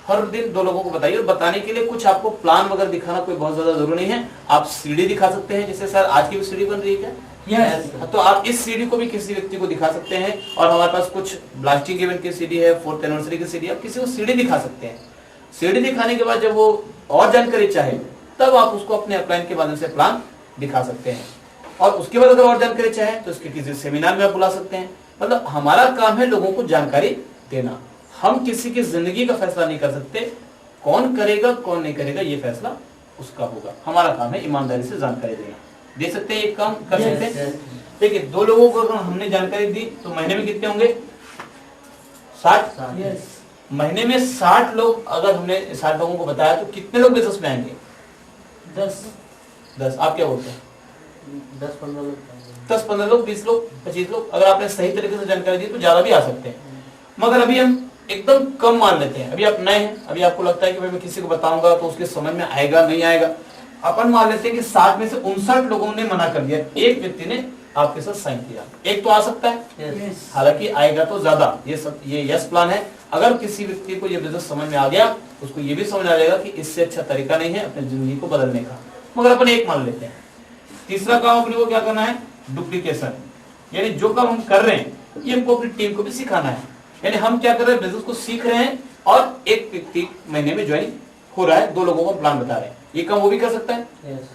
हर दिन 2 लोगों को बताइए। और बताने के लिए कुछ आपको प्लान वगैरह दिखाना कोई बहुत ज्यादा जरूरी नहीं है। आप सीढ़ी दिखा सकते हैं, जैसे सर आज की भी सीढ़ी बन रही है क्या? यस तो आप इस सीडी को भी किसी व्यक्ति को दिखा सकते हैं, और हमारे पास कुछ ब्लास्टिंग इवेंट की सीडी है, 4th एनिवर्सरी की सीडी, आप किसी को सीडी दिखा सकते हैं। सीडी दिखाने के बाद जब वो और जानकारी चाहे तब आप उसको अपने अपलाइन के माध्यम से प्लान दिखा सकते हैं, और उसके बाद अगर और जानकारी चाहे तो उसके किसी सेमिनार में आप बुला सकते हैं। मतलब हमारा काम है लोगों को जानकारी देना। हम किसी की जिंदगी का फैसला नहीं कर सकते, कौन करेगा कौन नहीं करेगा ये फैसला उसका होगा। हमारा काम है ईमानदारी से जानकारी देना। दे सकते हैं, एक काम कर सकते हैं। देखिए 2 लोगों को अगर हमने जानकारी दी तो महीने में कितने होंगे? 60। यस महीने में 60 लोग, अगर हमने 60 लोगों को बताया तो कितने लोग बिजनेस में आएंगे? 10। आप क्या बोलते हैं? 10-15 लोग 10-15 लोग, 20 लोग, 25 लोग। अगर आपने सही तरीके से जानकारी दी तो ज्यादा भी आ सकते हैं, मगर अभी हम एकदम कम मान लेते हैं। अभी आप नए हैं, अभी आपको लगता है कि भाई मैं किसी को बताऊंगा तो उसके समझ में आएगा नहीं आएगा। अपन मान लेते हैं कि 60 में से 59 लोगों ने मना कर दिया, एक व्यक्ति ने आपके साथ साइन किया, एक तो आ सकता है। यस हालांकि आएगा तो ज्यादा। ये यस प्लान है। अगर किसी व्यक्ति को ये बिजनेस समझ में आ गया, उसको ये भी समझ आ जाएगा कि इससे अच्छा तरीका नहीं है अपनी जिंदगी को बदलने का, मगर अपन एक मान लेते हैं। तीसरा काम अपने को क्या करना है? डुप्लीकेशन, यानी जो काम हम कर रहे हैं ये हमको अपनी टीम को भी सिखाना है। यानी हम क्या कर रहे हैं? बिजनेस को सीख रहे हैं और एक व्यक्ति महीने में ज्वाइन हो रहा है, 2 लोगों को प्लान बता रहे हैं। ये काम वो भी कर सकता है, यस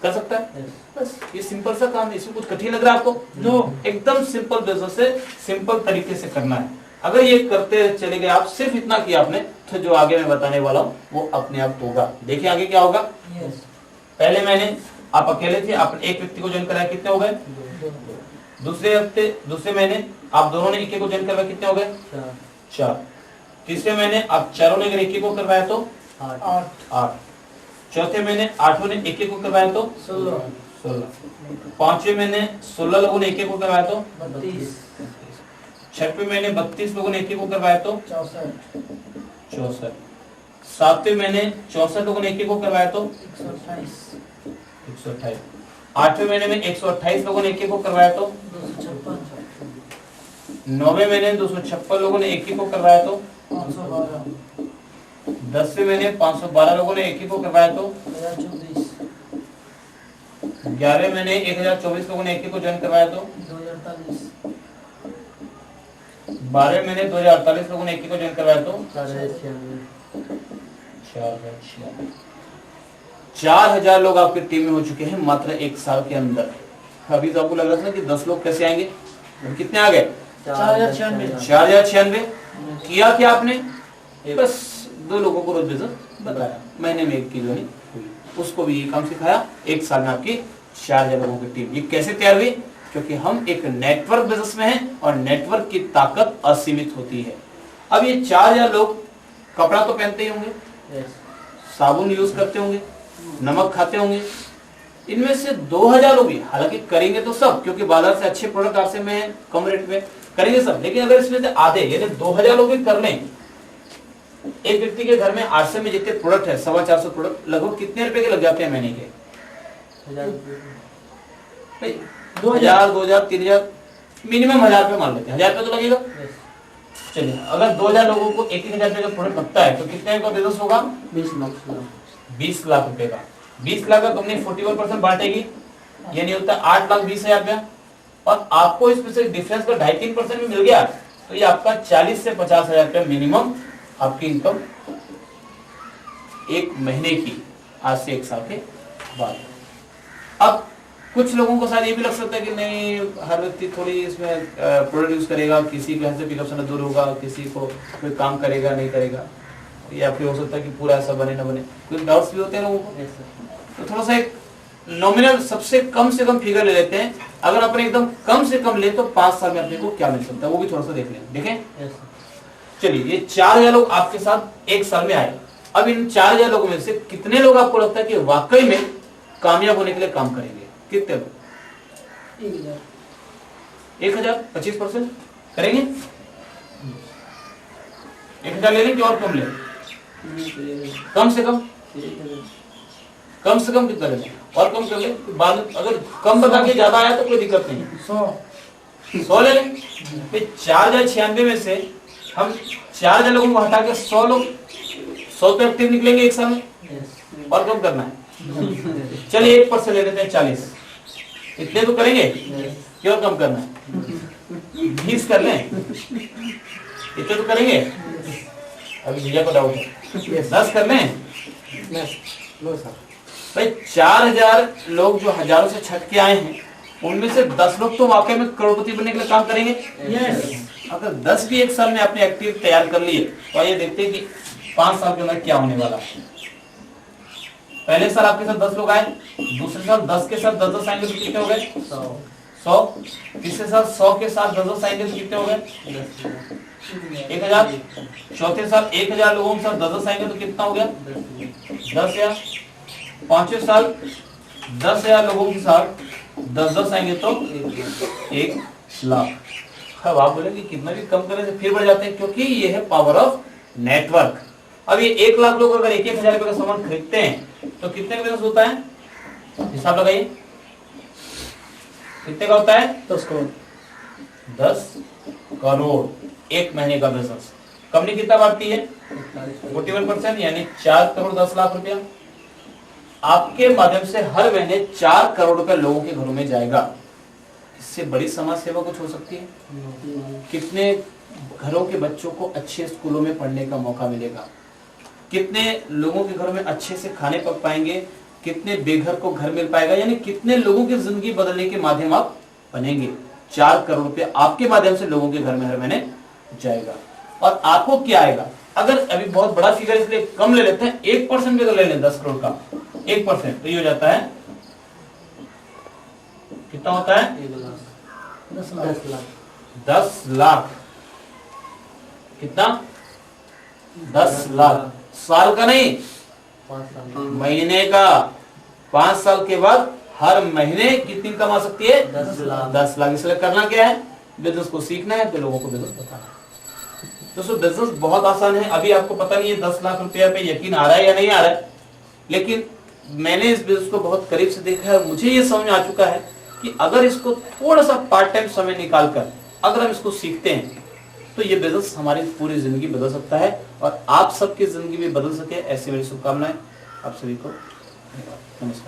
कर सकता है। यस बस ये सिंपल सा काम है, इसमें कुछ कठिन लग रहा है आपको? नो, एकदम सिंपल बिजनेस है, सिंपल तरीके से करना है। अगर ये करते चले गए आप, सिर्फ इतना किया आपने, तो जो आगे मैं बताने वाला हूँ वो अपने आप होगा। देखिए आगे क्या होगा। यस पहले महीने आप अकेले थे, आपने एक व्यक्ति को ज्वाइन कराया, कितने हो गए? दूसरे महीने आप दोनों ने एक को ज्वाइन करवाया, कितने हो गए? 4। तीसरे महीने आप चारों ने अगर एक को करवाया तो 8। चौथे महीने 8 ने एक को करवाया तो 16। 5वें महीने 16 लोगों ने एक को करवाया तो 32। 6वें महीने 32 लोगों ने एक को करवाया तो 64। 7वें महीने 64 लोगों ने एक को करवाया तो 128। 8वें महीने में 128 लोगों ने एक को करवाया तो 9वें महीने 256 लोगों ने एक को करवाया तो 10वें महीने 512 लोगों ने एक को करवाया तो 11वें महीने 1024 लोगों ने एक को ज्वाइन करवाया तो 12वें महीने 2048 लोगों ने एक को ज्वाइन करवाया तो 4000 लोग आपकी टीम में हो चुके हैं मात्र 1 साल के अंदर। अभी तो आपको लग रहा था ना कि 10 लोग कैसे आएंगे, कितने आ गए? 4096। किया क्या आपने? बस 2 लोगों को रोज बिजनेस बताया, महीने में 1 की ज्वाइनिंग हुई, उसको भी ये काम सिखाया। 1 साल में आपकी 4000 लोगों की टीम। ये कैसे तैयार हुई? क्योंकि हम एक नेटवर्क बिजनेस में हैं और नेटवर्क की ताकत असीमित होती है। अब ये 4000 लोग कपड़ा तो पहनते ही होंगे, साबुन यूज करते होंगे, नमक खाते होंगे। इनमें से 2000 लोग भी, हालांकि करेंगे तो सब, क्योंकि बाजार से अच्छे प्रोडक्ट आपसे में कम रेट में करेंगे सब, लेकिन अगर इसमें से आधे यानी 2000 लोग भी कर लें, एक व्यक्ति के घर में 800 में जितने प्रोडक्ट है, 450 प्रोडक्ट, लगभग कितने रुपए के लग जाते हैं महीने के? 2000, 2000, 3000, मिनिमम 1000 रुपए मान लेते हैं। 1000 रुपए तो लगेगा। चलिए, अगर 2000 लोगों को 1000 रुपए का प्रोडक्ट लगता है तो कितने का बिजनेस होगा? 20 लाख रुपए का। 20 लाख का कंपनी 41% बांटेगी, यानी होता है 8,20,000 रुपया। और आपको इसमें से डिफरेंस का 2.5-3% भी मिल गया तो ये आपका 40 से 50,000 रुपया मिनिमम आपकी इनकम एक महीने की, आज से 1 साल के बाद। अब कुछ लोगों को शायद ये भी लग सकता है कि नहीं, हर व्यक्ति थोड़ी इसमें प्रोडक्ट यूज करेगा, किसी के घर से पिकअप से दूर होगा, किसी को कोई काम करेगा नहीं करेगा, या फिर हो सकता है कि पूरा ऐसा बने ना बने, कुछ डाउट्स भी होते हैं लोगों को। तो थोड़ा सा एक नॉमिनल सबसे कम से कम फिगर ले लेते हैं। अगर अपन एकदम कम से कम ले तो 5 साल में अपने को क्या मिल सकता है, वो भी थोड़ा सा देख लें। देखें, चलिए, ये 4000 लोग आपके साथ 1 साल में आए। अब इन 4000 लोगों में से कितने लोग आपको लगता है कि वाकई में कामयाब होने के लिए काम करेंगे? कितने लोग? 1000, 25% करेंगे? 1000 ले लें कि और कम ले? कम से कम कितना ले लें? और कम कर ले, बाद अगर कम बता के ज्यादा आया तो कोई दिक्कत नहीं, 100 ले लें। 4096 में से हम 4000 लोगों को हटा के 100 लोग, 100 तो एक्टिव निकलेंगे 1 साल में। और कम करना है, चलिए 1% ले लेते हैं, 40। इतने तो करेंगे, क्यों कम करना है, 20 कर लें, इतने तो करेंगे। अभी भैया को डाउट है, 10 कर लें। भाई 4000 लोग जो हजारों से छट के आए हैं, उनमें से 10 लोग तो वाकई में करोड़पति बनने के लिए काम करेंगे। अगर 10 भी एक साल में अपने एक्टिव तैयार कर लिए, तो आइए देखते हैं कि 5 साल के अंदर क्या होने वाला है। पहले साल आपके साथ 10 लोग आए, दूसरे साल 10 के साथ 10 आएंगे तो कितने हो गए? 100। तीसरे साल 100 के साथ 10 आएंगे तो कितने हो गए? 1000। चौथे साल 1000 लोगों के साथ 10 आएंगे तो कितना हो गया? 10,000। पांचवें साल 10,000 लोगों के साथ 10 आएंगे तो 1 लाख। अब आप बोलेंगे कितना भी कम करें तो फिर बढ़ जाते हैं, क्योंकि ये है पावर ऑफ नेटवर्क। अब ये 1 लाख लोग अगर 1,000 रुपए का सामान खरीदते हैं तो कितने का बिजनेस होता है? हिसाब लगाइए, कितने का होता है? 10 करोड़। 10 करोड़ एक महीने का बिजनेस। कंपनी कितना बांटती है? 41%, यानी 4 करोड़ 10 लाख रुपया आपके माध्यम से हर महीने 4 करोड़ रुपए लोगों के घरों में जाएगा। इससे बड़ी समाज सेवा कुछ हो सकती है? कितने घरों के बच्चों को अच्छे स्कूलों में पढ़ने का मौका मिलेगा, कितने लोगों के घरों में अच्छे से खाने पक पाएंगे, कितने बेघर को घर मिल पाएगा, यानी कितने लोगों की जिंदगी बदलने के माध्यम आप बनेंगे। 4 करोड़ रुपए आपके माध्यम से लोगों के घर में हर महीने जाएगा। और आपको क्या आएगा? अगर अभी बहुत बड़ा फिगर इसलिए कम ले लेते हैं, 1% भी अगर ले लें 10 करोड़ का 1%, तो ये हो जाता है, कितना होता है? 10 लाख। 10 लाख। कितना? 10 लाख। साल का नहीं, 5 साल। महीने का। 5 साल के बाद हर महीने कितनी कमा सकती है? 10 लाख। 10 लाख। इसलिए करना क्या है? बिजनेस को सीखना है, तो लोगों को बिजनेस बताना है। दोस्तों बिजनेस बहुत आसान है। अभी आपको पता नहीं है 10 लाख रुपया पे यकीन आ रहा है या नहीं आ रहा है, लेकिन मैंने इस बिजनेस को बहुत करीब से देखा है। मुझे ये समझ आ चुका है कि अगर इसको थोड़ा सा पार्ट टाइम समय निकालकर अगर हम इसको सीखते हैं, तो ये बिजनेस हमारी पूरी जिंदगी बदल सकता है और आप सबकी जिंदगी भी बदल सके, ऐसी मेरी शुभकामनाएं। आप सभी को नमस्कार।